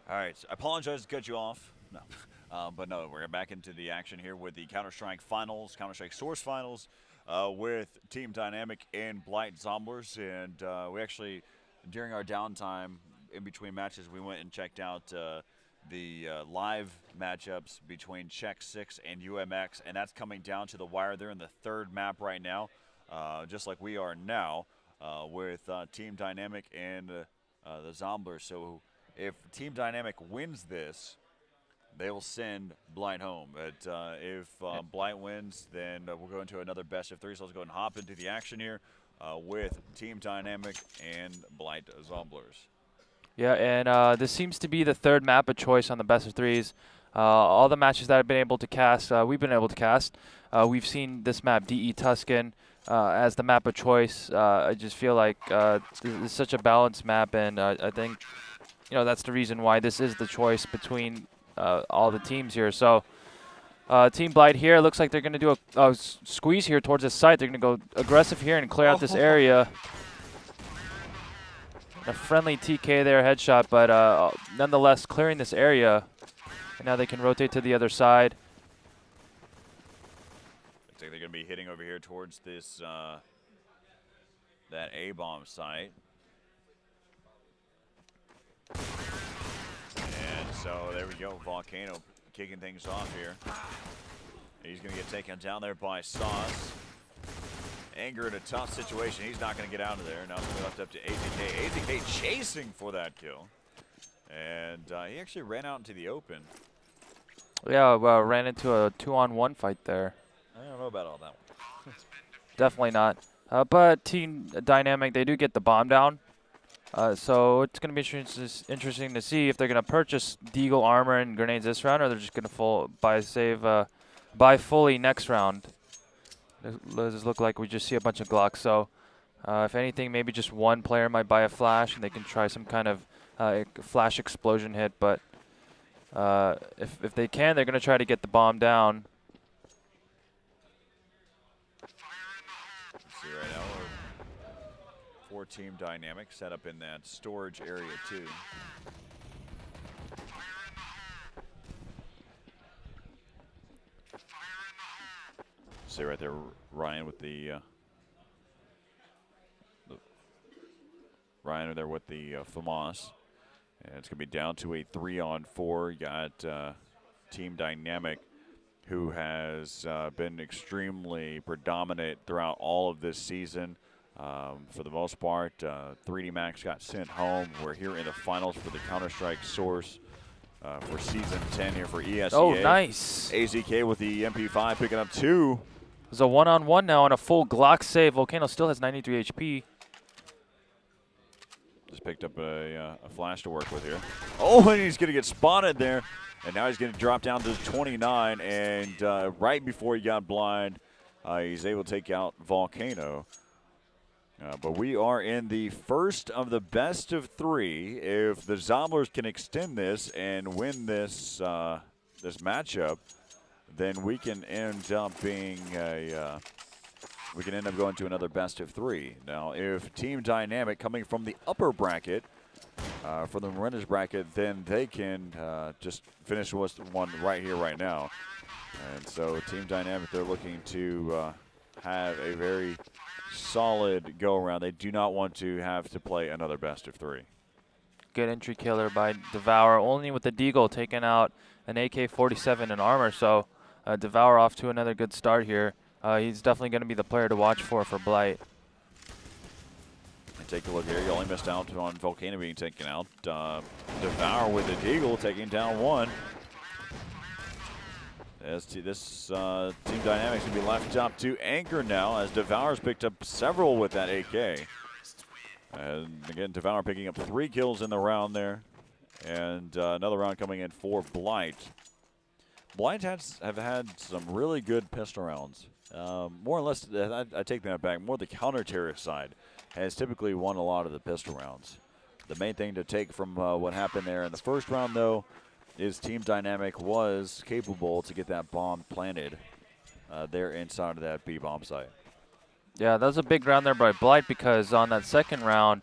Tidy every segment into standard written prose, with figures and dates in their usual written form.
All right, so I apologize to cut you off. No, but no, we're back into the action here with the Counter-Strike Finals, Counter-Strike Source Finals, with Team Dynamic and Blight Zomblerz. And we actually, during our downtime in between matches, we went and checked out the live matchups between Check 6 and UMX, and that's coming down to the wire. They're in the third map right now, just like we are now, with Team Dynamic and the Zomblerz. So if Team Dynamic wins this, they will send Blight home. But if Blight wins, then we'll go into another best of three. So let's go and hop into the action here with Team Dynamic and Blight Zomblerz. Yeah, and this seems to be the third map of choice on the best of threes. All the matches that I've been able to cast, we've been able to cast. We've seen this map, DE Tuscan, as the map of choice. I just feel like this is such a balanced map, and I think that's the reason why this is the choice between all the teams here. So Team Blight here, looks like they're going to do a squeeze here towards the site. They're going to go aggressive here and clear out this area. A friendly TK there, headshot, but nonetheless clearing this area. And now they can rotate to the other side. Looks like they're going to be hitting over here towards this that A-bomb site. And so there we go, Volcano kicking things off here. He's going to get taken down there by Sauce. Anger in a tough situation. He's not going to get out of there. Now it's left up to AZK. AZK chasing for that kill. And he actually ran out into the open. Yeah, well, ran into a 2-on-1 fight there. I don't know about all that one. Definitely not. But Team Dynamic, they do get the bomb down. So it's going to be interesting to see if they're going to purchase Deagle armor and grenades this round, or they're just going to buy fully next round. Does look like we just see a bunch of Glocks. So if anything, maybe just one player might buy a flash and they can try some kind of flash explosion hit. But if they can, they're going to try to get the bomb down. Let's see right now, we're 4-team Dynamic set up in that storage area too. See right there, Ryan with the Ryan there with the FAMAS. And it's going to be down to a 3-on-4. You got Team Dynamic, who has been extremely predominant throughout all of this season. For the most part, 3D Max got sent home. We're here in the finals for the Counter-Strike Source for Season 10 here for ESEA. Oh, nice. AZK with the MP5 picking up 2. There's a 1-on-1 now on a full Glock save. Volcano still has 93 HP. Just picked up a flash to work with here. Oh, and he's going to get spotted there. And now he's going to drop down to 29. And right before he got blind, he's able to take out Volcano. But we are in the first of the best of 3. If the Zomblerz can extend this and win this this matchup, then we can end up being we can end up going to another best of 3. Now, if Team Dynamic coming from the upper bracket, from the winners bracket, then they can just finish with one right here, right now. And so Team Dynamic, they're looking to have a very solid go-around. They do not want to have to play another best of 3. Good entry killer by Devour, only with the Deagle taking out an AK-47 in armor. So Devour off to another good start here. He's definitely going to be the player to watch for Blight. And take a look here. You only missed out on Volcano being taken out. Devour with the Deagle taking down 1. As to this Team Dynamics going to be left up to Anchor now, as Devour's picked up several with that AK. And again, Devour picking up 3 kills in the round there. And another round coming in for Blight. Blight have had some really good pistol rounds. More or less, I take that back, more the counter-terrorist side has typically won a lot of the pistol rounds. The main thing to take from what happened there in the first round, though, is Team Dynamic was capable to get that bomb planted there inside of that B-bomb site. Yeah, that was a big round there by Blight, because on that second round,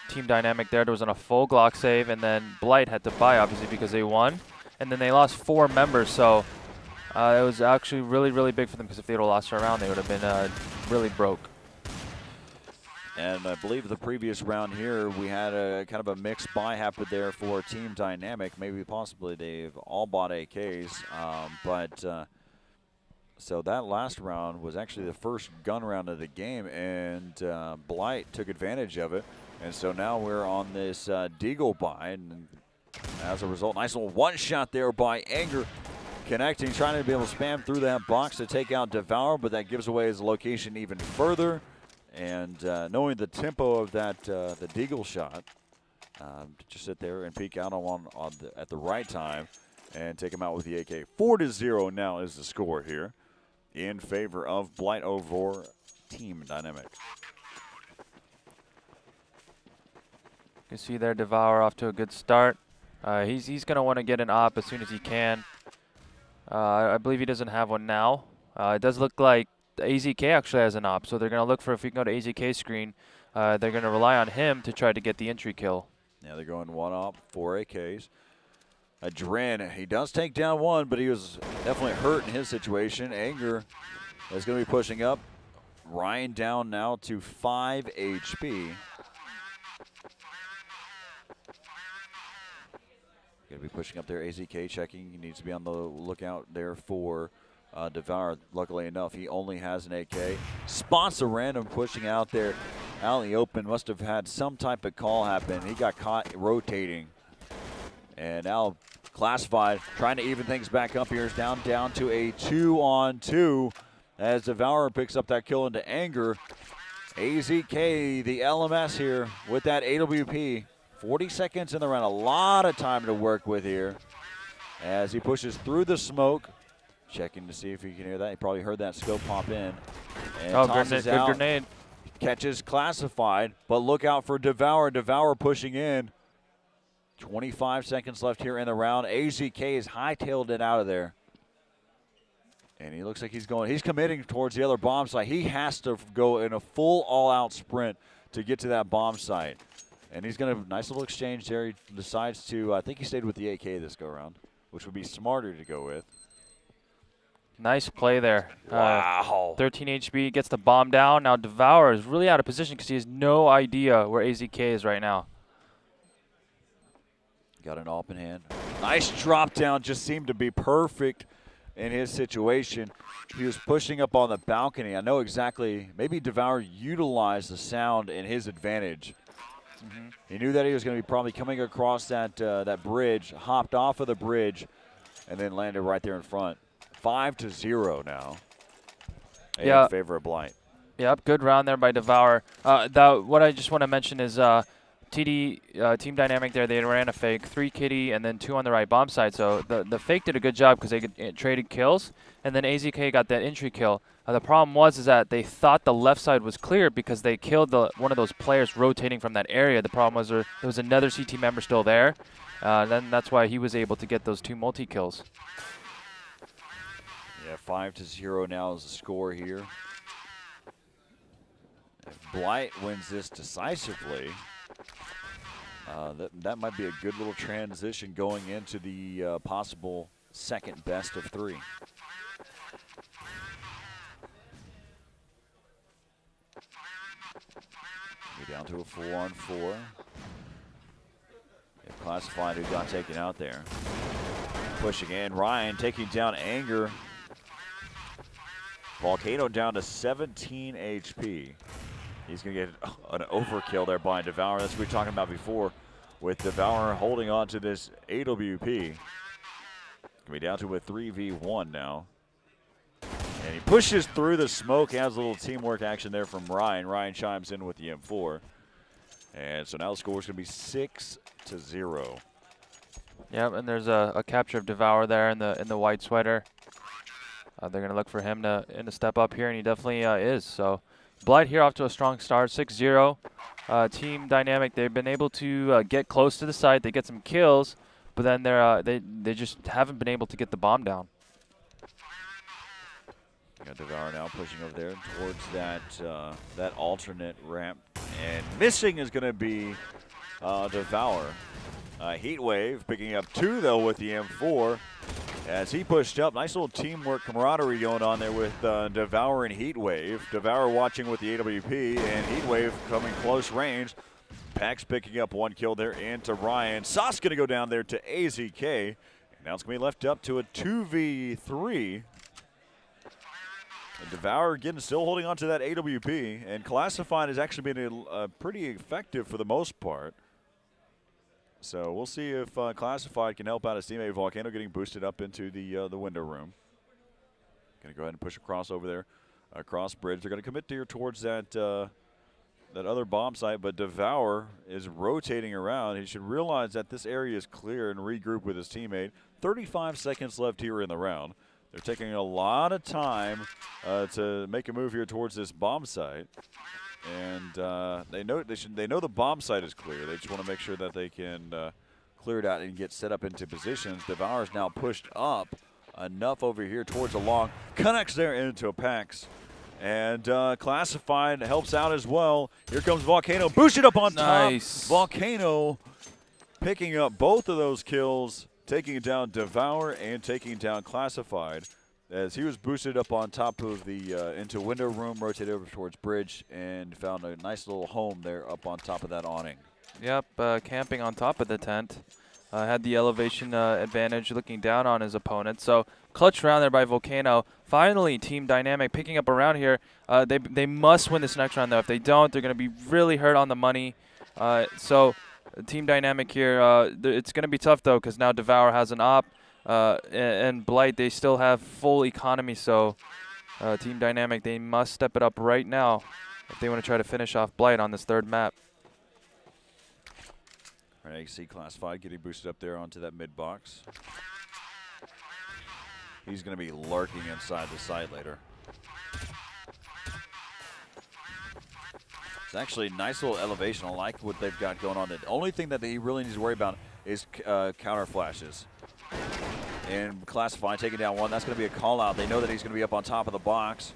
Team Dynamic there was on a full Glock save, and then Blight had to buy, obviously, because they won. And then they lost 4 members, so it was actually really, really big for them, because if they would have lost a round, they would have been really broke. And I believe the previous round here, we had a kind of a mixed buy happen there for Team Dynamic. Maybe possibly they've all bought AKs, so that last round was actually the first gun round of the game, and Blight took advantage of it. And so now we're on this Deagle buy, and as a result, nice little one shot there by Anger, connecting, trying to be able to spam through that box to take out Devour, but that gives away his location even further. And knowing the tempo of that the Deagle shot, just sit there and peek out at the right time and take him out with the AK. 4-0 now is the score here in favor of Blight over Team Dynamic. You can see there Devour off to a good start. He's going to want to get an op as soon as he can. I believe he doesn't have one now. It does look like the AZK actually has an op, so they're going to look for, if we can go to AZK screen, they're going to rely on him to try to get the entry kill. Yeah, they're going 1 op, 4 AKs. Adren, he does take down 1, but he was definitely hurt in his situation. Anger is going to be pushing up. Ryan down now to 5 HP. Going to be pushing up there. AZK checking. He needs to be on the lookout there for Devour. Luckily enough, he only has an AK. Spots a random pushing out there out in the open. Must have had some type of call happen. He got caught rotating. And now Classified trying to even things back up here. Is down to a 2-on-2 as Devour picks up that kill into Anger. AZK, the LMS here with that AWP. 40 seconds in the round. A lot of time to work with here as he pushes through the smoke. Checking to see if he can hear that. He probably heard that scope pop in. And tosses good out. grenade. Catches Classified, but look out for Devour. Devour pushing in. 25 seconds left here in the round. AZK has hightailed it out of there. And he looks like he's committing towards the other bomb site. He has to go in a full all-out sprint to get to that bomb site. And he's going to, nice little exchange there. He decides to, I think he stayed with the AK this go-around, which would be smarter to go with. Nice play there. Wow. 13 HP, gets the bomb down. Now Devour is really out of position because he has no idea where AZK is right now. Got an AWP in hand. Nice drop down, just seemed to be perfect in his situation. He was pushing up on the balcony. I know exactly, maybe Devour utilized the sound in his advantage. He knew that he was going to be probably coming across that bridge, hopped off of the bridge, and then landed right there in front. 5-0 now in favor of Blight. Yep, good round there by Devour. What I just want to mention is Team Dynamic there, they ran a fake, 3 kitty and then 2 on the right bomb side. So the fake did a good job because they traded kills, and then AZK got that entry kill. The problem was that they thought the left side was clear because they killed one of those players rotating from that area. The problem was there was another CT member still there. Then that's why he was able to get those 2 multi-kills. Yeah, 5-0 now is the score here. If Blight wins this decisively, that might be a good little transition going into the possible second best of 3. We're down to a 4-on-4. Classified who got taken out there. Pushing in, Ryan taking down Anger. Volcano down to 17 HP. He's going to get an overkill there by Devour. That's what we were talking about before, with Devour holding on to this AWP. Going to be down to a 3v1 now. And he pushes through the smoke. Has a little teamwork action there from Ryan. Ryan chimes in with the M4. And so now the score is going to be 6-0. Yep, and there's a capture of Devour there in the white sweater. They're going to look for him to step up here, and he definitely is. So Blight here off to a strong start, 6-0. Team Dynamic, they've been able to get close to the site. They get some kills, but then they just haven't been able to get the bomb down. Got Devour now pushing over there towards that that alternate ramp. And missing is going to be Devour. Heat Wave picking up 2, though, with the M4. As he pushed up, nice little teamwork camaraderie going on there with Devour and Heat Wave. Devour watching with the AWP, and Heat Wave coming close range. Pax picking up 1 kill there into Ryan. Sauce going to go down there to AZK. And now it's going to be left up to a 2v3. And Devour again still holding on to that AWP, and Classified has actually been pretty effective for the most part. So we'll see if Classified can help out his teammate Volcano getting boosted up into the window room. Going to go ahead and push across over there, across bridge. They're going to commit here towards that that other bomb site, but Devour is rotating around. He should realize that this area is clear and regroup with his teammate. 35 seconds left here in the round. They're taking a lot of time to make a move here towards this bomb site. And they know the bomb site is clear. They just want to make sure that they can clear it out and get set up into positions. Devour is now pushed up enough over here towards the long. Connects there into a Pax. And Classified helps out as well. Here comes Volcano. Boosted up on Nice. top. Volcano picking up both of those kills, taking it down Devour and taking it down Classified. As he was boosted up on top of the into window room, rotated over towards bridge, and found a nice little home there up on top of that awning. Yep, camping on top of the tent. Had the elevation advantage looking down on his opponent. So clutch round there by Volcano. Finally, Team Dynamic picking up around here. They must win this next round, though. If they don't, they're going to be really hurt on the money. So Team Dynamic here, it's going to be tough, though, because now Devour has an op. And Blight, they still have full economy, so Team Dynamic, they must step it up right now if they want to try to finish off Blight on this third map. All right, you see Classified getting boosted up there onto that mid box. He's going to be lurking inside the site later. It's actually a nice little elevation. I like what they've got going on. The only thing that he really needs to worry about is counter flashes. And Classified taking down 1. That's going to be a call out. They know that he's going to be up on top of the box.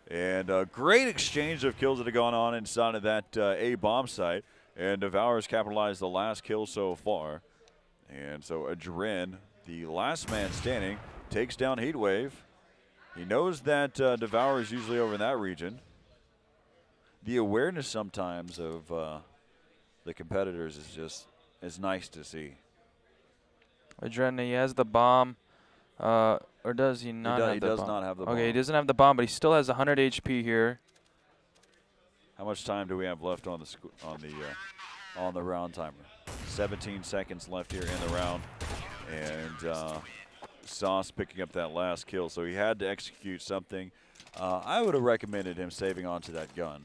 And a great exchange of kills that have gone on inside of that A bomb site. And Devour has capitalized the last kill so far. And so Adren, the last man standing, takes down Heatwave. He knows that Devour is usually over in that region. The awareness sometimes of the competitors is nice to see. Adren, he has the bomb, or does he not have the bomb? He does not have the bomb. Okay, he doesn't have the bomb, but he still has 100 HP here. How much time do we have left on the round timer? 17 seconds left here in the round, and Sauce picking up that last kill, so he had to execute something. I would have recommended him saving onto that gun.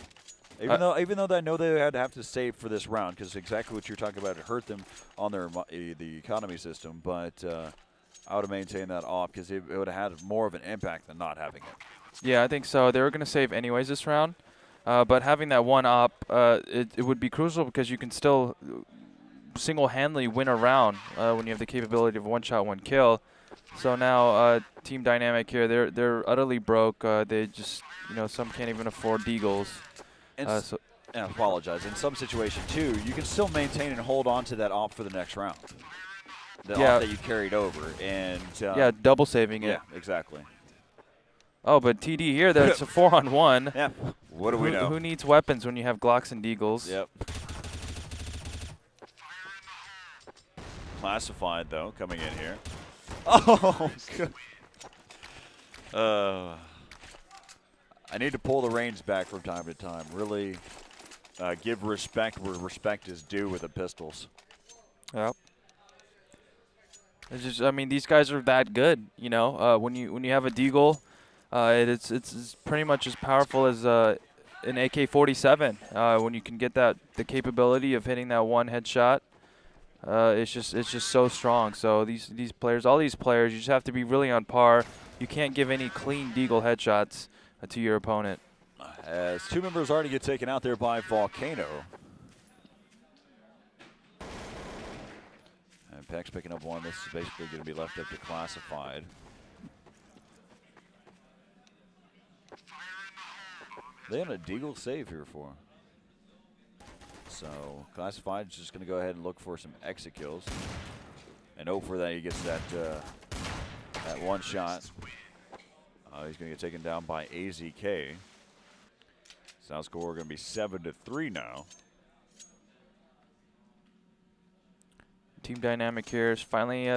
Even though I know they had to have to save for this round, because exactly what you're talking about, it hurt them on the economy system. But I would have maintained that off because it would have had more of an impact than not having it. Yeah, I think so. They were going to save anyways this round, but having that one op, it would be crucial because you can still single-handedly win a round when you have the capability of one shot, one kill. So now Team Dynamic here, they're utterly broke. They just, some can't even afford deagles. And I apologize. In some situation, too, you can still maintain and hold on to that op for the next round. The op that you carried over. And yeah, double saving it. Yeah, exactly. Oh, but TD here, that's a 4-on-1. Yeah. What do we know? Who needs weapons when you have Glocks and deagles? Yep. Classified, though, coming in here. Oh, good. I need to pull the reins back from time to time. Really give respect where respect is due with the pistols. Yep. It's just, I mean, these guys are that good. When you have a deagle, it's pretty much as powerful as an AK-47. When you can get the capability of hitting that one headshot, it's just so strong. So these players, all these players, you just have to be really on par. You can't give any clean deagle headshots to your opponent. As 2 members already get taken out there by Volcano. And Peck's picking up 1. This is basically going to be left up to Classified. They had a Deagle save here for him. So Classified is just going to go ahead and look for some exit kills. And hope for that he gets that that one shot. He's going to get taken down by AZK. South score going to be 7-3 now. Team Dynamic here is finally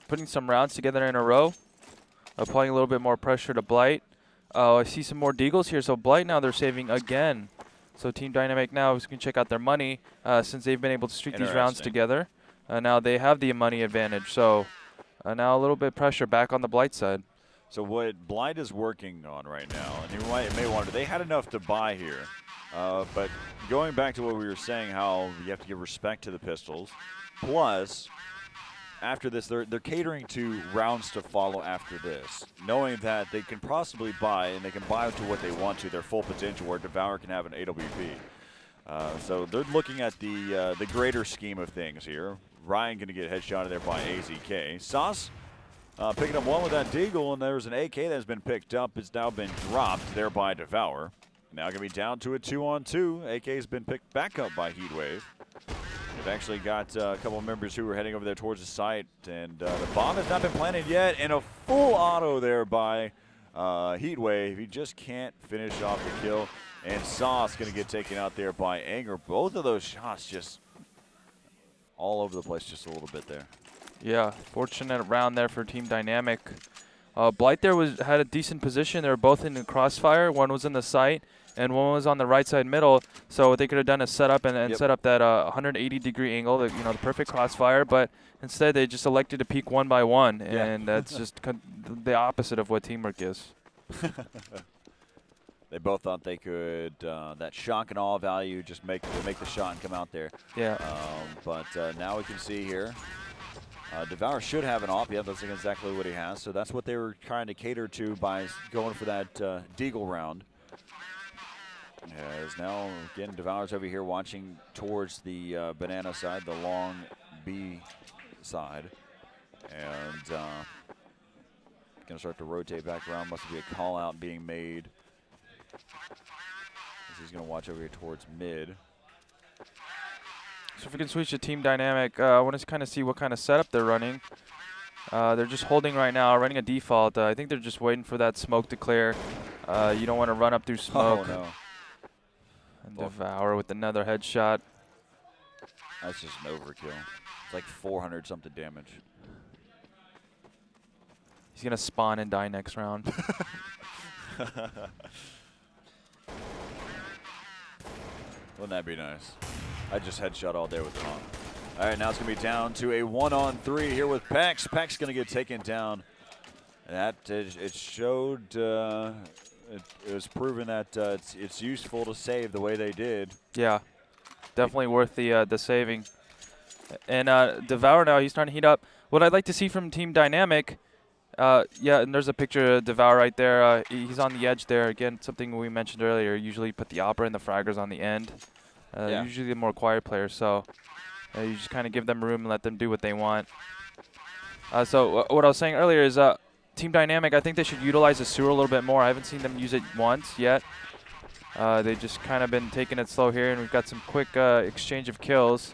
putting some rounds together in a row. Applying a little bit more pressure to Blight. I see some more Deagles here. So Blight now they're saving again. So Team Dynamic now is going to check out their money since they've been able to streak these rounds together. Now they have the money advantage. So now a little bit of pressure back on the Blight side. So what Blight is working on right now, and you may wonder, they had enough to buy here. But going back to what we were saying, how you have to give respect to the pistols. Plus, after this, they're catering to rounds to follow after this, knowing that they can possibly buy, and they can buy to what they want to, their full potential, where Devour can have an AWP. So they're looking at the greater scheme of things here. Ryan going to get headshotted there by AZK. Sauce picking up one with that Deagle, and there's an AK that's been picked up. It's now been dropped there by Devour. Now going to be down to a 2-on-2. AK's been picked back up by Heatwave. They've actually got a couple of members who are heading over there towards the site, and the bomb has not been planted yet, and a full auto there by Heatwave. He just can't finish off the kill, and Sauce going to get taken out there by Anger. Both of those shots just all over the place just a little bit there. Yeah, fortunate round there for Team Dynamic. Blight there had a decent position. They were both in the crossfire. One was in the site, and one was on the right side middle. So what they could have done is set up and set up that 180-degree angle, the perfect crossfire. But instead, they just elected to peek one by one, and that's just the opposite of what teamwork is. They both thought they could that shock and awe value just make the shot and come out there. Yeah. But now we can see here. Devour should have an op. Yeah, that's exactly what he has. So that's what they were trying to cater to by going for that Deagle round. As now, again, Devour's over here watching towards the banana side, the long B side. And going to start to rotate back around. Must be a call out being made. As he's going to watch over here towards mid. So if we can switch to Team Dynamic, I want to kind of see what kind of setup they're running. They're just holding right now, running a default. I think they're just waiting for that smoke to clear. You don't want to run up through smoke. Oh, no. And Devour with another headshot. That's just an overkill. It's like 400-something damage. He's going to spawn and die next round. Wouldn't that be nice? I just headshot all day with it on. All right, now it's going to be down to a 1-on-3 here with Pex. Pex going to get taken down. And that it showed, it was proven that it's useful to save the way they did. Yeah, definitely worth the saving. And Devour now, he's starting to heat up. What I'd like to see from Team Dynamic, yeah, and there's a picture of Devour right there. He's on the edge there. Again, something we mentioned earlier. Usually put the Opera and the Fraggers on the end. Usually the more quiet players, so you just kind of give them room and let them do what they want. So what I was saying earlier is Team Dynamic, I think they should utilize the sewer a little bit more. I haven't seen them use it once yet. They've just kind of been taking it slow here, and we've got some quick exchange of kills.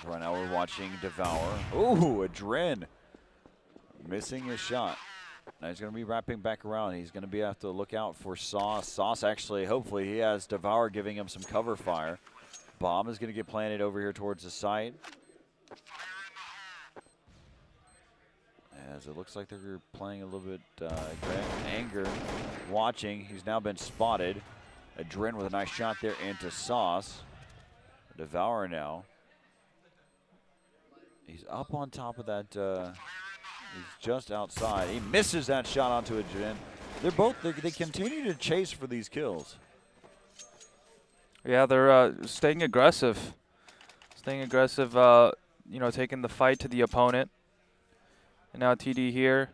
Right now we're watching Devour. Ooh, Adren missing his shot. Now he's going to be wrapping back around. He's going to have to look out for Sauce. Sauce actually, hopefully, he has Devour giving him some cover fire. Bomb is going to get planted over here towards the site. As it looks like they're playing a little bit Anger watching. He's now been spotted. Adren with a nice shot there into Sauce. Devour now. He's up on top of that. He's just outside. He misses that shot onto Adren. They continue to chase for these kills. Yeah, they're staying aggressive. Taking the fight to the opponent. And now TD here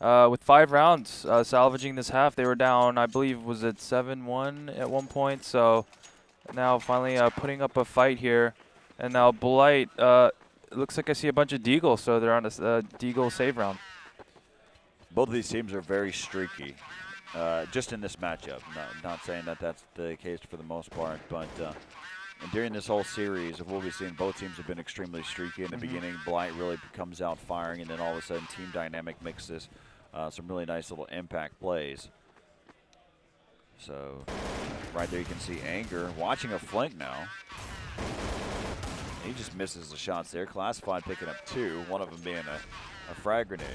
with 5 rounds salvaging this half. They were down, I believe, was it 7-1 at one point. So now finally putting up a fight here. And now Blight, it looks like I see a bunch of Deagle, so they're on a Deagle save round. Both of these teams are very streaky, just in this matchup. Not saying that that's the case for the most part, but and during this whole series of what we've seen, both teams have been extremely streaky in the beginning. Blight really comes out firing, and then all of a sudden Team Dynamic mixes some really nice little impact plays. So right there you can see Anger watching a flank now. He just misses the shots there. Classified picking up 2, one of them being a frag grenade.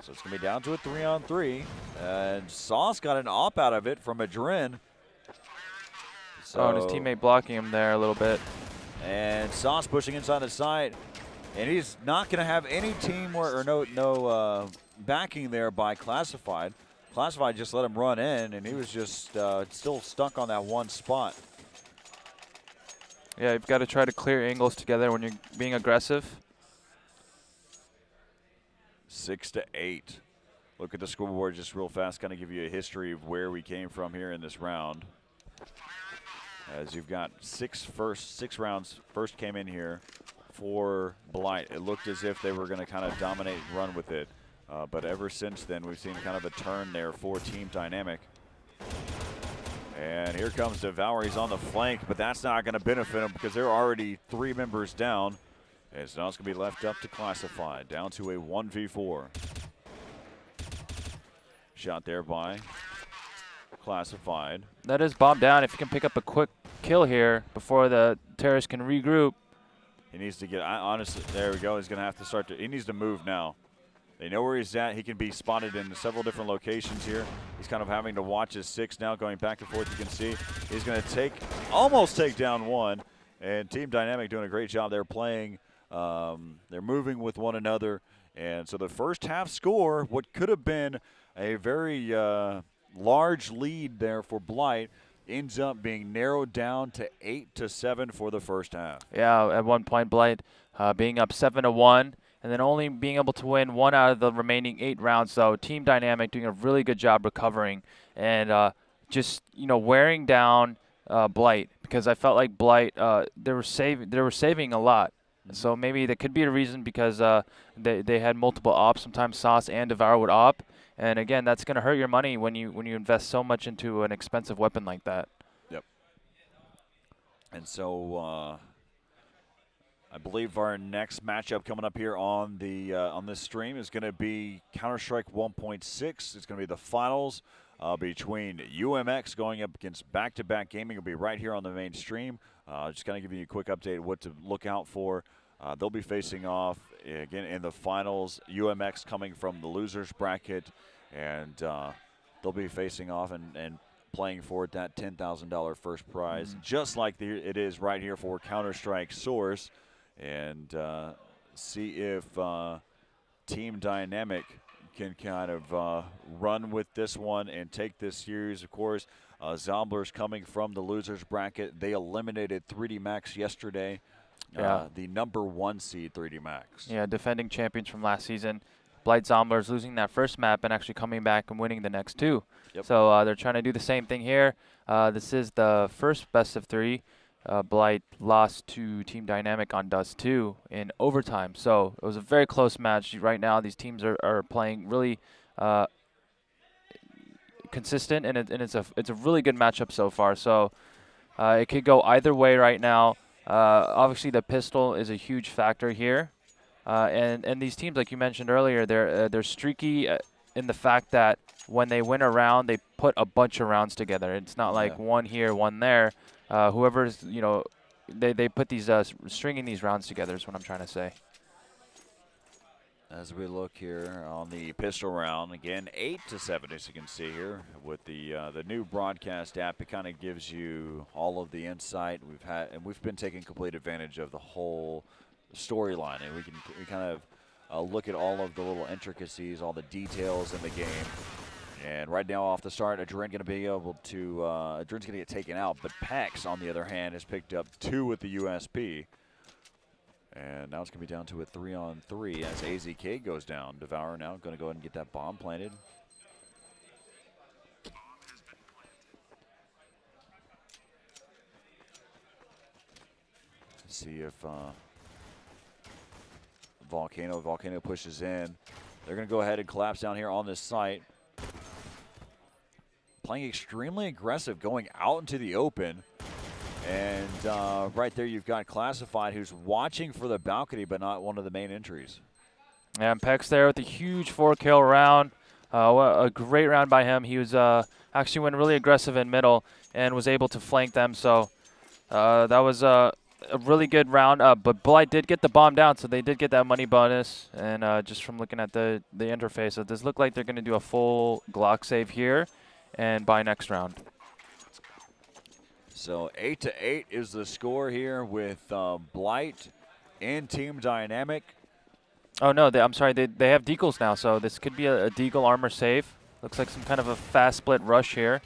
So it's going to be down to a 3-on-3. And Sauce got an op out of it from Adrin. So, and his teammate blocking him there a little bit. And Sauce pushing inside the side. And he's not going to have any teamwork or no backing there by Classified. Classified just let him run in, and he was just still stuck on that one spot. Yeah, you've got to try to clear angles together when you're being aggressive. 6-8. Look at the scoreboard just real fast, kind of give you a history of where we came from here in this round. As you've got 6 rounds first came in here for Blight. It looked as if they were going to kind of dominate and run with it. But ever since then, we've seen kind of a turn there for Team Dynamic. And here comes Devour. He's on the flank, but that's not going to benefit him because they're already 3 members down. And so now it's going to be left up to Classified, down to a 1v4. Shot there by Classified. That is bomb down. If you can pick up a quick kill here before the terrorists can regroup. He needs to get, honestly, there we go. He's going to have to start to, he needs to move now. They know where he's at. He can be spotted in several different locations here. He's kind of having to watch his 6 now, going back and forth. You can see he's going to almost take down 1. And Team Dynamic doing a great job. They're playing, they're moving with one another. And so the first half score, what could have been a very large lead there for Blight, ends up being narrowed down to 8-7 for the first half. Yeah, at one point, Blight being up 7-1. And then only being able to win 1 out of the remaining 8 rounds. So Team Dynamic doing a really good job recovering and just wearing down Blight, because I felt like Blight they were saving a lot. So maybe that could be a reason, because they had multiple ops. Sometimes Sauce and Devour would op, and again, that's going to hurt your money when you invest so much into an expensive weapon like that. Yep. And so. I believe our next matchup coming up here on the on this stream is going to be Counter-Strike 1.6. It's going to be the finals between UMX going up against Back-to-Back Gaming. It'll be right here on the main stream. Just kind of giving you a quick update of what to look out for. They'll be facing off again in the finals. UMX coming from the losers bracket, and they'll be facing off and playing for that $10,000 first prize, just like it is right here for Counter-Strike Source. And see if Team Dynamic can kind of run with this one and take this series. Of course, Zomblerz coming from the losers bracket. They eliminated 3D Max yesterday, the #1 seed 3D Max. Yeah, defending champions from last season. Blight Zomblerz losing that first map and actually coming back and winning the next 2. Yep. So they're trying to do the same thing here. This is the first best of 3. Blight lost to Team Dynamic on Dust 2 in overtime. So it was a very close match. Right now, these teams are playing really consistent, and it's a really good matchup so far. So it could go either way right now. Obviously, the pistol is a huge factor here, and these teams, like you mentioned earlier, they're streaky in the fact that when they win a round, they put a bunch of rounds together. It's not like one here, one there. Whoever's, they put these stringing these rounds together is what I'm trying to say. As we look here on the pistol round, again 8-7, as you can see here with the new broadcast app. It kind of gives you all of the insight we've been taking complete advantage of the whole storyline, and we kind of look at all of the little intricacies, all the details in the game. And right now off the start, Adrin going to be able to, Adrin's going to get taken out, but Pax, on the other hand, has picked up 2 with the USP. And now it's going to be down to a 3-on-3 as AZK goes down. Devour now going to go ahead and get that bomb planted. See if Volcano pushes in. They're going to go ahead and collapse down here on this site. Playing extremely aggressive, going out into the open. And right there you've got Classified, who's watching for the balcony, but not one of the main entries. And Peck's there with a huge 4-kill round. A great round by him. He was actually went really aggressive in middle and was able to flank them. So that was a really good round. But Blight did get the bomb down, so they did get that money bonus. And just from looking at the interface, it does look like they're going to do a full Glock save here and buy next round. So 8-8 is the score here with Blight and Team Dynamic. Oh, no, I'm sorry. They have deagles now, so this could be a deagle armor save. Looks like some kind of a fast split rush here.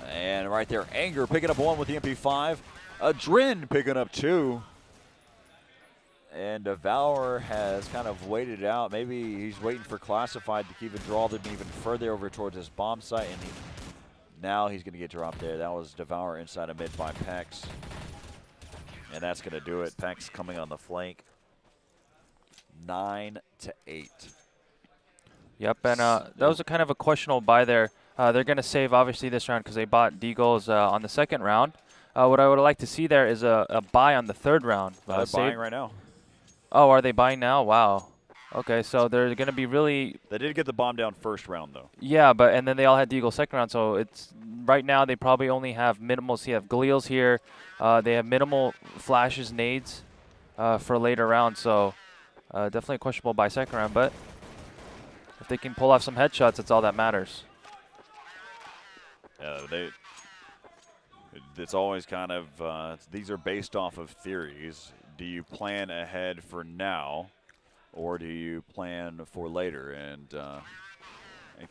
And right there, Anger picking up 1 with the MP5. Adrin picking up 2. And Devour has kind of waited out. Maybe he's waiting for Classified to keep it draw them even further over towards his bomb site. And now he's going to get dropped there. That was Devour inside of mid by Pex. And that's going to do it. Pex coming on the flank. 9-8. Yep, and that was a kind of a questionable buy there. They're going to save, obviously, this round because they bought deagles on the second round. What I would like to see there is a buy on the third round. They're buying right now. Oh, are they buying now? Wow. Okay, so they're going to be really... They did get the bomb down first round, though. Yeah, and then they all had deagle second round, so it's... Right now, they probably only have minimal... So you have Gleals here. They have minimal flashes, nades for later rounds, so... definitely a questionable buy second round, but if they can pull off some headshots, that's all that matters. Yeah, it's always kind of, these are based off of theories. Do you plan ahead for now, or do you plan for later and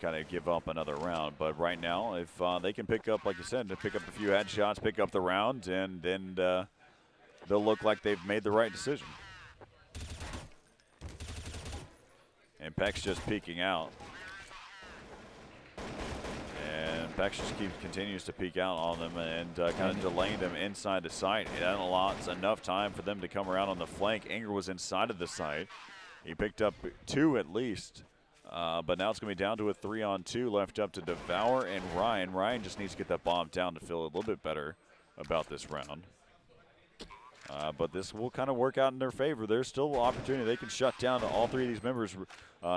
kind of give up another round? But right now, if they can pick up, like you said, to pick up a few headshots, pick up the round, and then they'll look like they've made the right decision. And Pex just peeking out. And Pex just continues to peek out on them and kind of delaying them inside the site. That allows enough time for them to come around on the flank. Anger was inside of the site. He picked up 2 at least. But now it's going to be down to a 3-on-2 left up to Devour and Ryan. Ryan just needs to get that bomb down to feel a little bit better about this round. But this will kind of work out in their favor. There's still opportunity. They can shut down all 3 of these members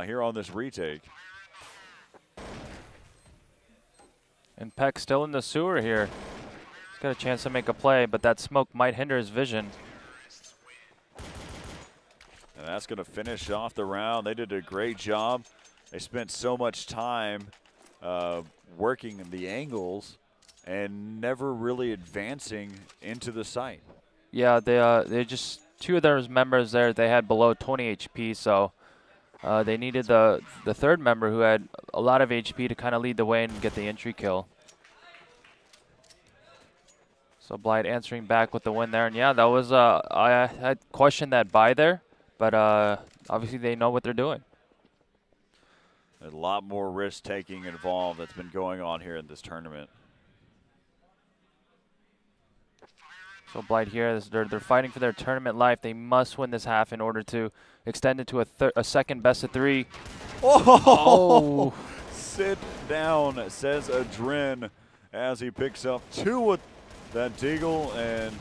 here on this retake. And Peck still in the sewer here. He's got a chance to make a play, but that smoke might hinder his vision. And that's going to finish off the round. They did a great job. They spent so much time working the angles and never really advancing into the site. Yeah, they just 2 of those members there, they had below 20 HP, so they needed the third member who had a lot of HP to kind of lead the way and get the entry kill. So Blight answering back with the win there, and yeah, that was I had questioned that buy there, but obviously they know what they're doing. There's a lot more risk taking involved that's been going on here in this tournament. So Blight here, they're fighting for their tournament life. They must win this half in order to extend it to a second best of 3. Oh! Sit down, says Adrin as he picks up 2 with that deagle. And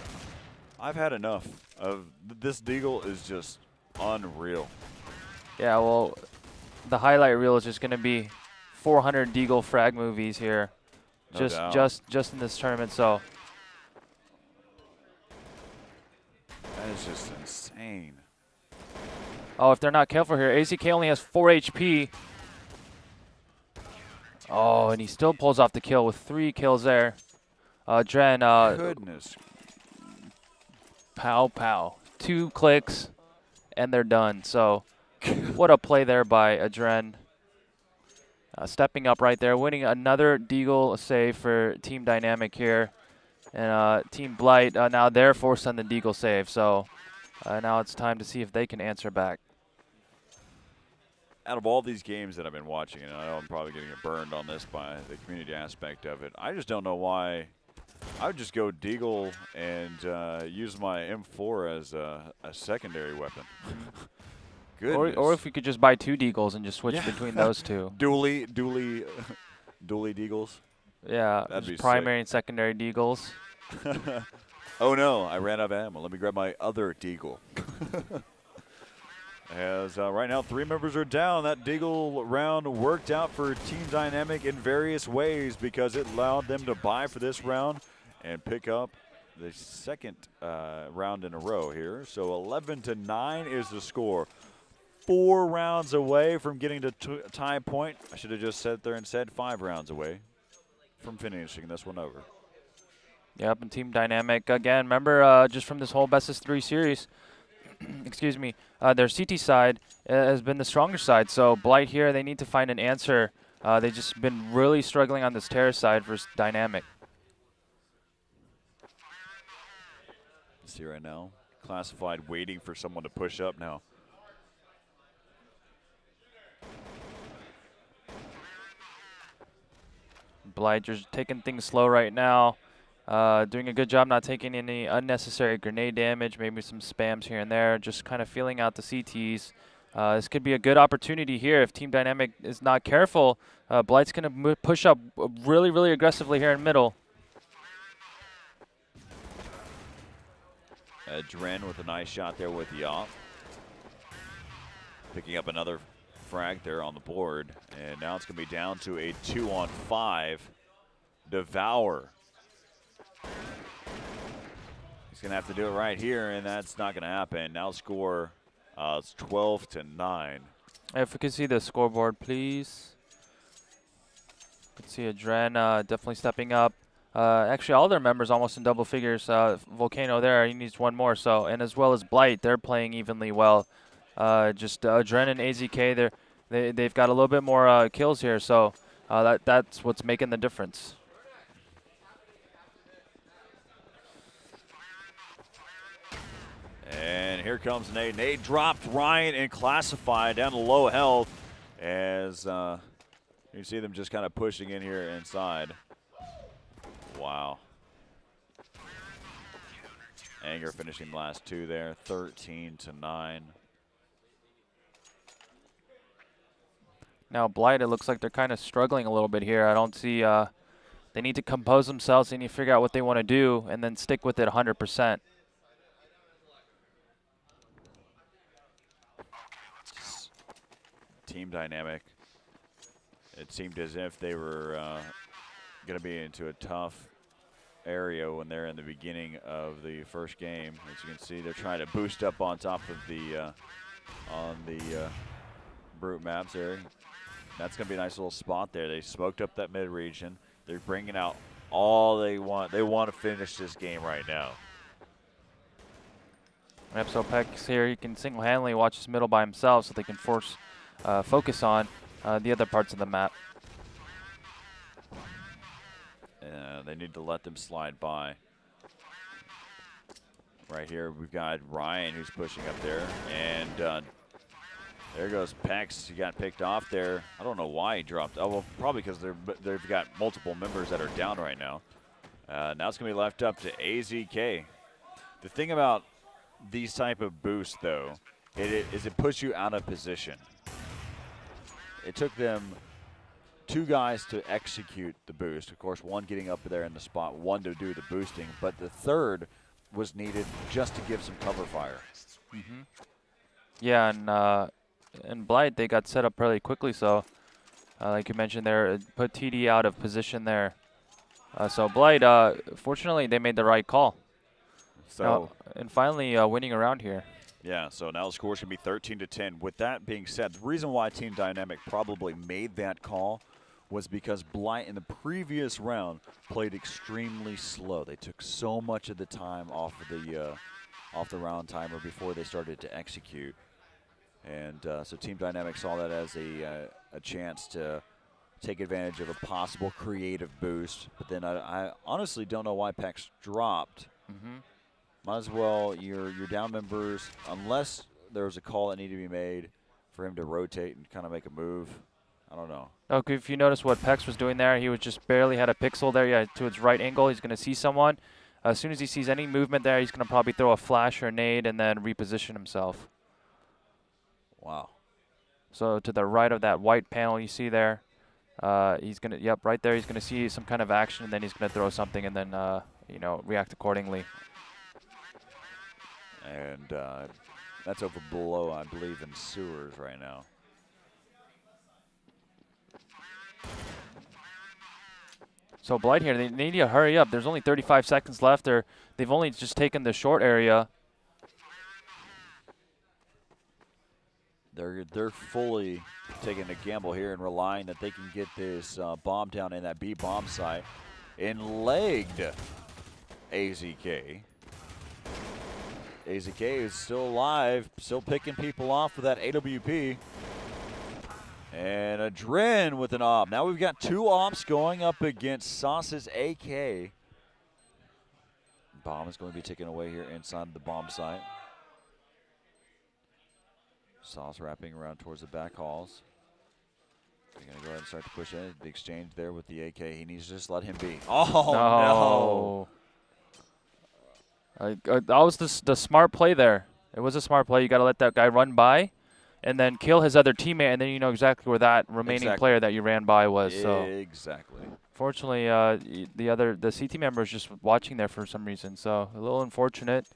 I've had enough of this deagle. Is just unreal. Yeah, well, the highlight reel is just going to be 400 deagle frag movies here, No doubt. just in this tournament. So. That is just insane. Oh, if they're not careful here, AZK only has 4 HP. Oh, and he still pulls off the kill with 3 kills there. Dren, Goodness. pow, pow. 2 clicks, and they're done. So, what a play there by Adren. Stepping up right there, winning another deagle save for Team Dynamic here. And Team Blight, now they're forced on the deagle save. So, now it's time to see if they can answer back. Out of all these games that I've been watching, and I know I'm probably getting burned on this by the community aspect of it, I just don't know why. I would just go deagle and use my M4 as a secondary weapon. goodness. Or if we could just buy 2 deagles and just switch Yeah. between those 2. Dually deagles. Yeah, That'd just be primary and secondary deagles. Oh no, I ran out of ammo. Let me grab my other deagle. As right now 3 members are down. That deagle round worked out for Team Dynamic in various ways because it allowed them to buy for this round and pick up the second round in a row here. So 11-9 is the score. 4 rounds away from getting to tie point. I should have just sat there and said 5 rounds away from finishing this one over. Yep, and Team Dynamic, again, remember just from this whole best of 3 series, excuse me, their CT side has been the stronger side. So Blight here, they need to find an answer. They've just been really struggling on this terrace side versus Dynamic. See right now, Classified waiting for someone to push up now. Blight just taking things slow right now. Doing a good job not taking any unnecessary grenade damage, maybe some spams here and there, just kind of feeling out the CTs. This could be a good opportunity here if Team Dynamic is not careful. Blight's going to push up really, really aggressively here in middle. Dren with a nice shot there with Yop. Picking up another frag there on the board. And now it's going to be down to a 2-on-5. Devour. He's going to have to do it right here, and that's not going to happen. Now score, it's 12-9. If we could see the scoreboard, please. Could see a Dren definitely stepping up. Actually, all their members almost in double figures. Volcano there, he needs 1 more. So, and as well as Blight, they're playing evenly well. Just Dren and AZK, they've got a little bit more kills here. So that's what's making the difference. And here comes Nate. Nate dropped Ryan and Classified down to low health as you see them just kind of pushing in here inside. Wow. Anger finishing the last 2 there, 13-9. Now Blight, it looks like they're kind of struggling a little bit here. I don't see, they need to compose themselves. They need to figure out what they want to do and then stick with it 100%. Team Dynamic, it seemed as if they were going to be into a tough area when they're in the beginning of the first game. As you can see, they're trying to boost up on top of the brute maps there. That's going to be a nice little spot there. They smoked up that mid region. They're bringing out all they want. They want to finish this game right now. Yep, so Peck's here. He can single-handedly watch his middle by himself so they can focus on the other parts of the map. They need to let them slide by. Right here, we've got Ryan who's pushing up there. And there goes Pex. He got picked off there. I don't know why he dropped. Oh, well, probably because they've got multiple members that are down right now. Now it's going to be left up to AZK. The thing about these type of boosts, though, is it puts you out of position. It took them 2 guys to execute the boost. Of course, 1 getting up there in the spot, 1 to do the boosting, but the 3rd was needed just to give some cover fire. Mm-hmm. Yeah, and Blight, they got set up really quickly, so like you mentioned there, put TD out of position there. So Blight, fortunately, they made the right call. So and finally winning around here. Yeah, so now the score should be 13-10. With that being said, the reason why Team Dynamic probably made that call was because Blight in the previous round played extremely slow. They took so much of the time off the round timer before they started to execute. And so Team Dynamic saw that as a chance to take advantage of a possible creative boost. But then I honestly don't know why Pex dropped. Mm-hmm. Might as well, your down members, unless there was a call that needed to be made for him to rotate and kind of make a move. I don't know. Okay, if you notice what Pex was doing there, he was just barely had a pixel there. Yeah, to his right angle, he's going to see someone. As soon as he sees any movement there, he's going to probably throw a flash or a nade and then reposition himself. Wow. So to the right of that white panel you see there, he's gonna. Yep, right there. He's gonna see some kind of action, and then he's gonna throw something, and then you know, react accordingly. And that's over below, I believe, in sewers right now. So Blight here, they need to hurry up. There's only 35 seconds left. They've only just taken the short area. They're fully taking a gamble here and relying that they can get this bomb down in that B bomb site. And legged AZK. AZK is still alive, still picking people off with that AWP. And Adren with an op. Now we've got 2 ops going up against Sauce's AK. Bomb is going to be taken away here inside the bomb site. Sauce wrapping around towards the back halls. They're going to go ahead and start to push in. The exchange there with the AK. He needs to just let him be. Oh, no. That was the smart play there. It was a smart play. You got to let that guy run by and then kill his other teammate, and then you know exactly where that remaining player that you ran by was. So exactly. Fortunately, the CT member is just watching there for some reason, so a little unfortunate.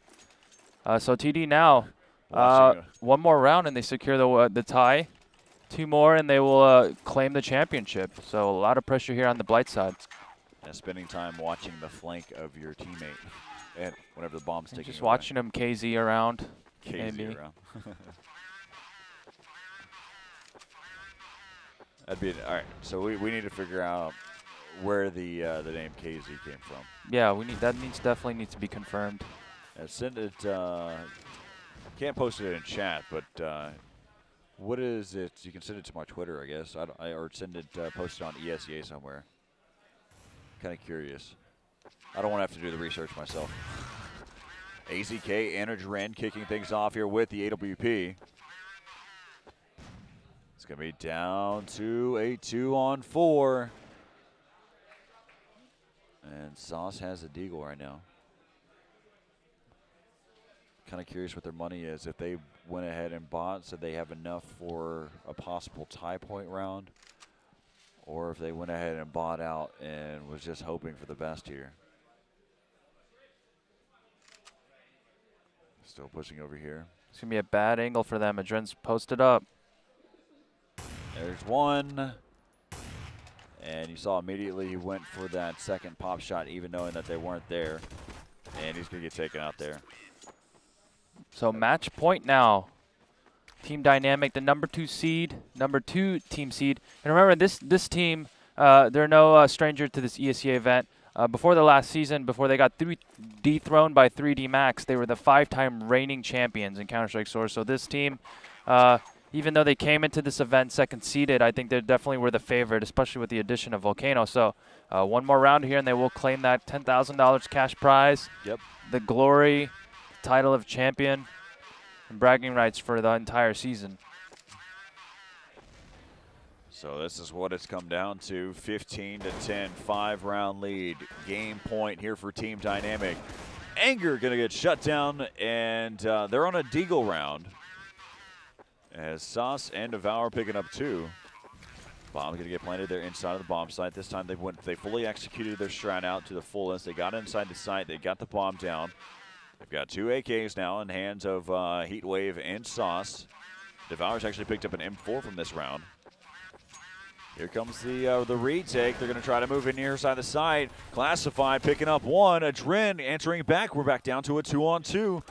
So TD now, one more round and they secure the tie. 2 more and they will claim the championship. So a lot of pressure here on the Blight side. And spending time watching the flank of your teammate, and whenever the bomb's taking. Just watching him KZ around. KZ around. That'd be all right. So we need to figure out where the name KZ came from. Yeah, definitely needs to be confirmed. Send it. Can't post it in chat, but what is it? You can send it to my Twitter, I guess. Or send it, post it on ESEA somewhere. Kind of curious. I don't want to have to do the research myself. AZK and Adren kicking things off here with the AWP. It's going to be down to a 2-on-4. And Sauce has a deagle right now. Kind of curious what their money is. If they went ahead and bought, so they have enough for a possible tie point round, or if they went ahead and bought out and was just hoping for the best here. Still pushing over here. It's going to be a bad angle for them. Adren's posted up. There's one. And you saw immediately he went for that second pop shot, even knowing that they weren't there. And he's going to get taken out there. So match point now. Team Dynamic, the number 2 team seed. And remember, this team, they're no stranger to this ESEA event. Before the last season, before they got dethroned by 3D Max, they were the 5-time reigning champions in Counter-Strike Source. So this team, even though they came into this event second seeded, I think they definitely were the favorite, especially with the addition of Volcano. So one more round here, and they will claim that $10,000 cash prize. Yep. The glory, title of champion, and bragging rights for the entire season. So this is what it's come down to, 15-10, 5-round lead. Game point here for Team Dynamic. Anger going to get shut down, and they're on a deagle round. As Sauce and Devour picking up 2. Bomb going to get planted there inside of the bomb site. This time they fully executed their strat out to the fullest. They got inside the site. They got the bomb down. They've got 2 AKs now in hands of Heatwave and Sauce. Devour's actually picked up an M4 from this round. Here comes the retake. They're going to try to move in near side of the site. Classified picking up 1. Adren answering back. We're back down to a 2-on-2.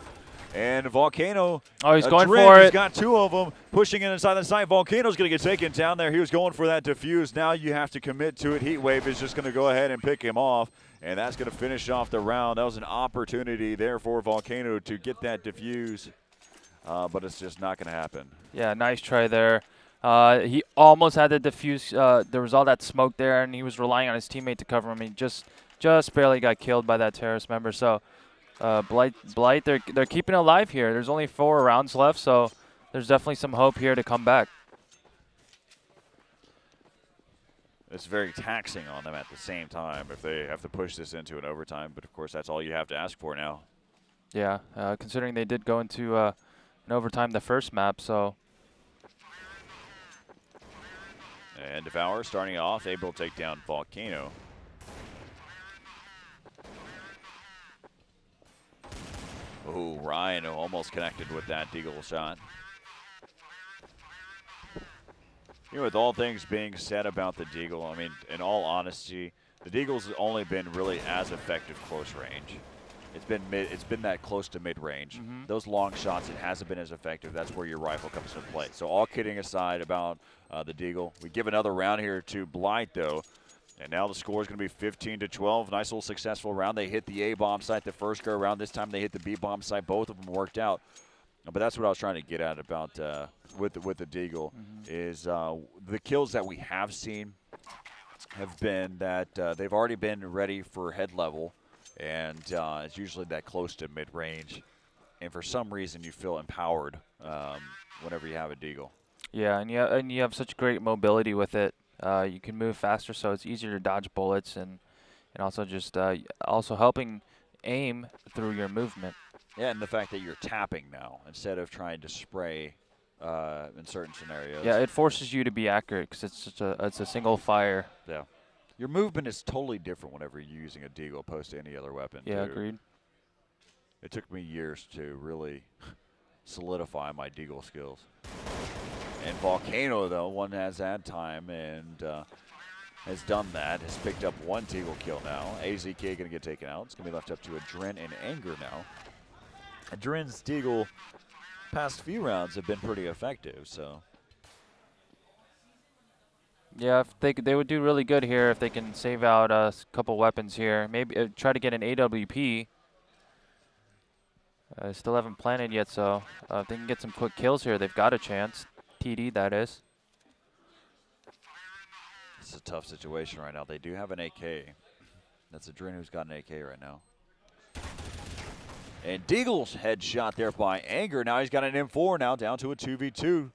And Volcano. Oh, he's going for it. He's got 2 of them pushing in inside the site. Volcano's going to get taken down there. He was going for that defuse. Now you have to commit to it. Heatwave is just going to go ahead and pick him off. And that's going to finish off the round. That was an opportunity there for Volcano to get that defuse. But it's just not going to happen. Yeah, nice try there. He almost had the defuse. There was all that smoke there, and he was relying on his teammate to cover him. He just barely got killed by that terrorist member. So Blight, they're keeping it alive here. There's only 4 rounds left, so there's definitely some hope here to come back. It's very taxing on them at the same time if they have to push this into an overtime. But, of course, that's all you have to ask for now. Yeah, considering they did go into an overtime the first map, so And Devour starting off, able to take down Volcano. Oh, Ryan almost connected with that Deagle shot. You know, with all things being said about the Deagle, I mean, in all honesty, the Deagle's only been really as effective close range. It's been that close to mid-range. Those long shots, it hasn't been as effective. That's where your rifle comes into play. So all kidding aside about the Deagle, we give another round here to Blight, though. And now the score is going to be 15-12. Nice little successful round. They hit the A-bomb site the first go around. This time they hit the B-bomb site. Both of them worked out. But that's what I was trying to get at about with the Deagle is the kills that we have seen have been that they've already been ready for head level. And it's usually that close to mid-range. And for some reason, you feel empowered whenever you have a Deagle. Yeah, and you have such great mobility with it. You can move faster, so it's easier to dodge bullets, and also just also helping aim through your movement. Yeah, and the fact that you're tapping now instead of trying to spray in certain scenarios. Yeah, it forces you to be accurate because it's a single fire. Yeah. Your movement is totally different whenever you're using a Deagle opposed to any other weapon. Yeah, too. agreed. It took me years to really solidify my Deagle skills. And Volcano, though, one has had time and has done that. Has picked up one Deagle kill now. AZK going to get taken out. It's going to be left up to Adren and Anger now. Adren's Deagle past few rounds have been pretty effective, so. Yeah, if they would do really good here if they can save out a couple weapons here. Maybe try to get an AWP. Still haven't planted yet, so if they can get some quick kills here, they've got a chance. TD, that is. It's a tough situation right now. They do have an AK. That's Adren who's got an AK right now. And Deagle's headshot there by Anger. Now he's got an M4 now down to a 2v2.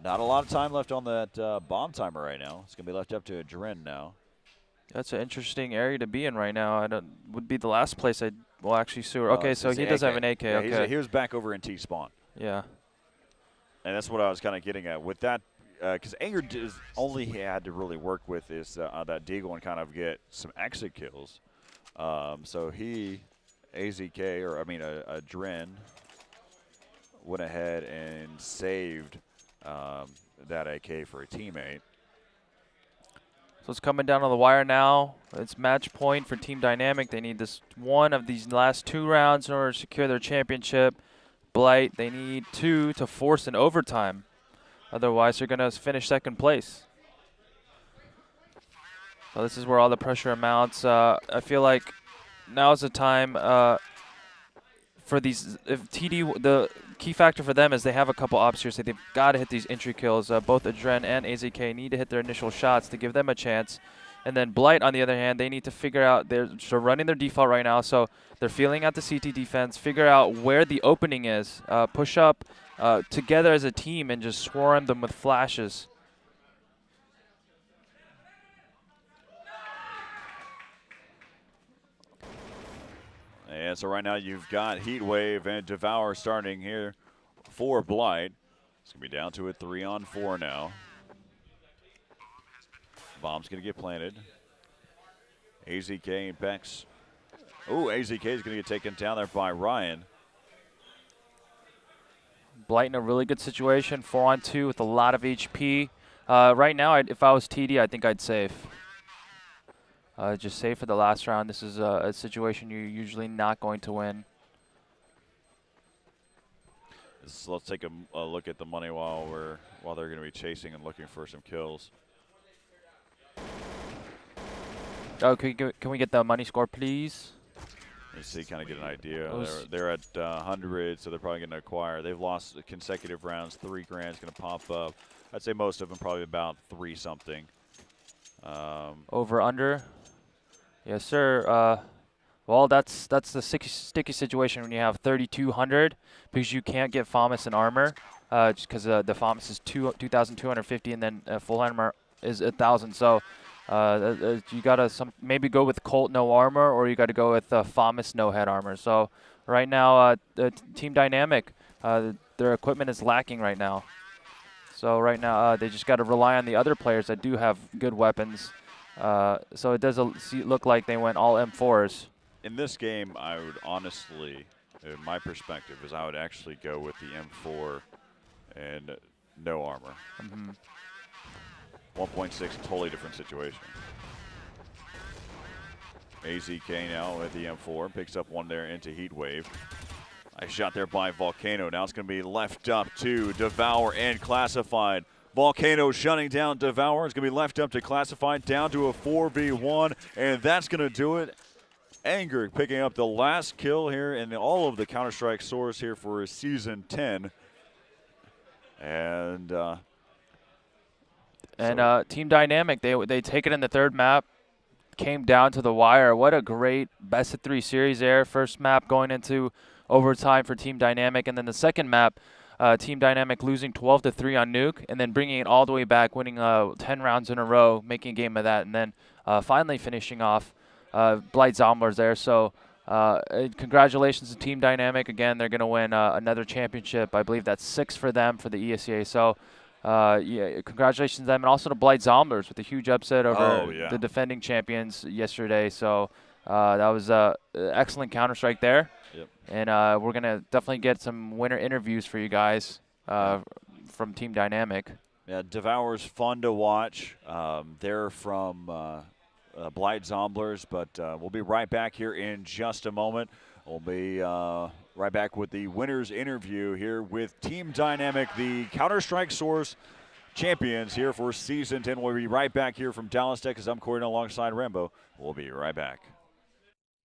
Not a lot of time left on that bomb timer right now. It's going to be left up to Adren now. That's an interesting area to be in right now. Would be the last place I will actually sewer. Okay, so he does have an AK. Yeah, okay. he was back over in T-spawn. Yeah. And that's what I was kind of getting at with that. Because Anger only he had to really work with is that Deagle and kind of get some exit kills. So he, AZK, or I mean Adren, went ahead and saved that AK for a teammate. So it's coming down on the wire now. It's match point for Team Dynamic. They need this one of these last 2 rounds in order to secure their championship. Blight, they need 2 to force an overtime. Otherwise, they're going to finish second place. So this is where all the pressure mounts. I feel like now is the time for these. If TD, the key factor for them is they have a couple options here. So they've got to hit these entry kills. Both Adren and AZK need to hit their initial shots to give them a chance. And then Blight, on the other hand, they need to figure out, they're running their default right now, so they're feeling out the CT defense, figure out where the opening is, push up together as a team and just swarm them with flashes. And so right now you've got Heatwave and Devour starting here for Blight. It's going to be down to a 3-on-4 now. Bomb's going to get planted. AZK and Bex. Oh, AZK is going to get taken down there by Ryan. Blight in a really good situation, 4-on-2 with a lot of HP. Right now, if I was TD, I think I'd save. Just save for the last round. This is a situation you're usually not going to win. Let's take a look at the money while they're going to be chasing and looking for some kills. Oh, can we get the money score, please? Let's see, kind of get an idea. They're at 100, so they're probably going to acquire. They've lost consecutive rounds. 3 grand is going to pop up. I'd say most of them probably about 3 something. Over under. Yes, sir. Well, that's the sticky situation when you have 3,200 because you can't get FAMAS and armor just because the FAMAS is 2,250 and then full armor is 1,000. So you gotta maybe go with Colt no armor or you got to go with FAMAS no head armor. So right now, Team Dynamic, their equipment is lacking right now. So right now they just got to rely on the other players that do have good weapons. So it does look like they went all M4s. In this game, I would honestly, in my perspective, is I would actually go with the M4 and no armor. 1.6, totally different situation. AZK now with the M4, picks up one there into Heatwave. Nice shot there by Volcano. Now it's going to be left up to Devour and Classified. Volcano shutting down Devour. It's going to be left up to Classified, down to a 4v1, and that's going to do it. Anger picking up the last kill here in all of the Counter-Strike source here for Season 10. And Team Dynamic, they take it in the third map, came down to the wire. What a great best-of-3 series there. First map going into overtime for Team Dynamic, and then the second map, Team Dynamic losing 12-3 on Nuke, and then bringing it all the way back, winning 10 rounds in a row, making a game of that, and then finally finishing off Blight Zomblerz there. So congratulations to Team Dynamic. Again, they're going to win another championship. I believe that's 6 for them for the ESEA. So yeah, congratulations to them, and also to Blight Zomblerz with a huge upset over the defending champions yesterday. So that was excellent Counter-Strike there. Yep. And we're going to definitely get some winner interviews for you guys from Team Dynamic. Yeah, Devour's fun to watch. They're from Blight Zomblerz, but we'll be right back here in just a moment. We'll be right back with the winners interview here with Team Dynamic, the Counter-Strike Source champions here for Season 10. We'll be right back here from Dallas, Texas. I'm Corey alongside Rambo. We'll be right back.